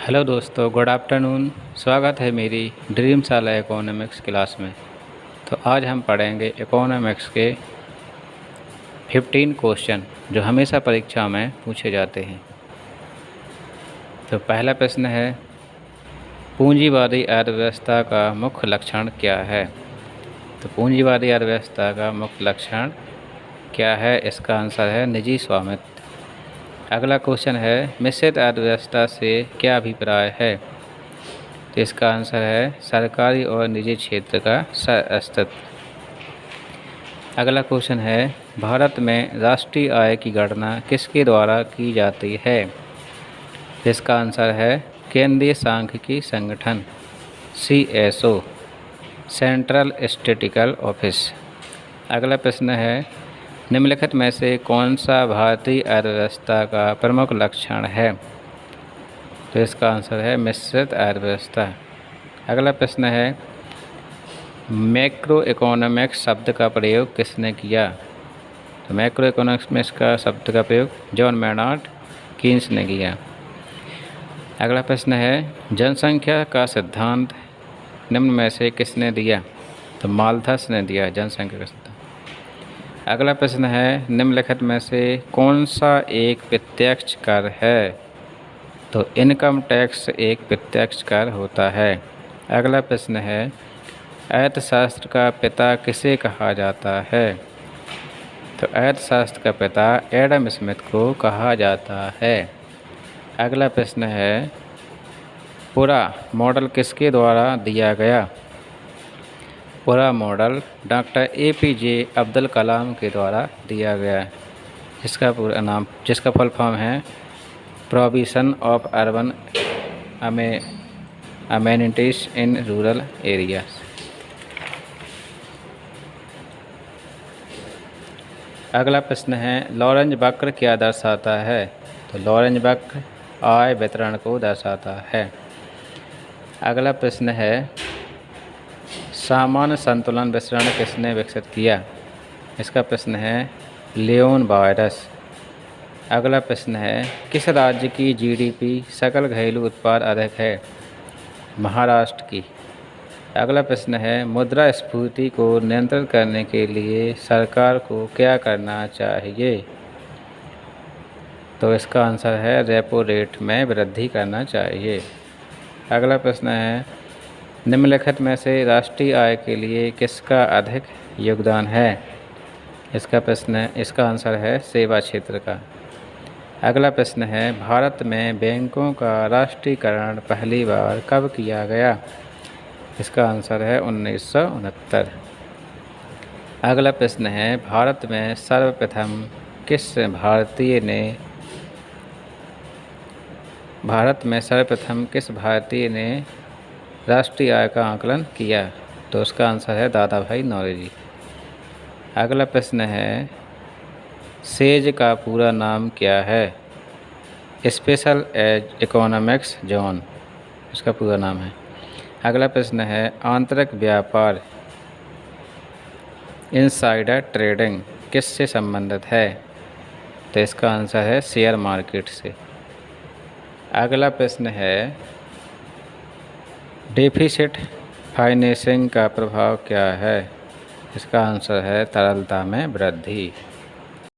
Hello दोस्तों, good afternoon. स्वागत है मेरी ड्रीम शाला इकोनॉमिक्स क्लास में। तो आज हम पढ़ेंगे इकोनॉमिक्स के 15 क्वेश्चन जो हमेशा परीक्षा में पूछे जाते हैं। तो पहला प्रश्न है, पूंजीवादी अर्थव्यवस्था का मुख्य लक्षण क्या है? तो पूंजीवादी अर्थव्यवस्था का मुख्य लक्षण क्या है? इसका आंसर है निजी स्वामित्व। अगला क्वेश्चन है, मिश्रित अर्थव्यवस्था से क्या अभिप्राय है? तो इसका आंसर है सरकारी और निजी क्षेत्र का अस्तित्व। अगला क्वेश्चन है, भारत में राष्ट्रीय आय की गणना किसके द्वारा की जाती है? इसका आंसर है केंद्रीय सांख्यिकी संगठन CSO, सेंट्रल स्टैटिस्टिकल ऑफिस। अगला प्रश्न है, निम्नलिखित में से कौन सा भारतीय अर्थव्यवस्था का प्रमुख लक्षण है? तो इसका आंसर है मिश्रित अर्थव्यवस्था। अगला प्रश्न है, मैक्रो इकोनॉमिक्स शब्द का प्रयोग किसने किया? तो मैक्रो इकोनॉमिक्स का शब्द का प्रयोग जॉन मैनार्ड कीन्स ने किया। अगला प्रश्न है, जनसंख्या का सिद्धांत निम्न में से किसने दिया? तो माल्थस ने दिया जनसंख्या का सिद्धांत। अगला प्रश्न है, निम्नलिखित में से कौन सा एक प्रत्यक्ष कर है? तो इनकम टैक्स एक प्रत्यक्ष कर होता है। अगला प्रश्न है, अर्थशास्त्र का पिता किसे कहा जाता है? तो अर्थशास्त्र का पिता एडम स्मिथ को कहा जाता है। अगला प्रश्न है, पूरा मॉडल किसके द्वारा दिया गया? पूरा model doctor APJ Abdul Kalam के द्वारा दिया गया है, जिसका फुल फॉर्म है provision of urban amenities in rural areas. अगला प्रश्न है, लॉरेंज वक्र क्या दर्शाता है? तो लॉरेंज वक्र आय वितरण को दर्शाता है। अगला प्रश्न है, सामान्य संतुलन वितरण किसने विकसित किया? इसका प्रश्न है लियोन बायरस। अगला प्रश्न है, किस राज्य की GDP सकल घरेलू उत्पाद अधिक है? महाराष्ट्र की। अगला प्रश्न है, मुद्रास्फीति को नियंत्रित करने के लिए सरकार को क्या करना चाहिए? तो इसका आंसर है रेपो रेट में वृद्धि करना चाहिए। अगला प्रश्न है, निम्नलिखित में से राष्ट्रीय आय के लिए किसका अधिक योगदान है? इसका आंसर है सेवा क्षेत्र का। अगला प्रश्न है, भारत में बैंकों का राष्ट्रीयकरण पहली बार कब किया गया? इसका आंसर है 1969। अगला प्रश्न है, भारत में सर्वप्रथम किस भारतीय ने राष्ट्रीय आय का आकलन किया? तो उसका आंसर है दादा भाई नौरोजी। अगला प्रश्न है, सेज का पूरा नाम क्या है? स्पेशल इकोनॉमिक्स जोन इसका पूरा नाम है। अगला प्रश्न है, आंतरिक व्यापार इनसाइडर ट्रेडिंग किससे संबंधित है? तो इसका आंसर है शेयर मार्केट से। अगला प्रश्न है, डेफिसिट फाइनेंसिंग का प्रभाव क्या है? इसका आंसर है तरलता में वृद्धि।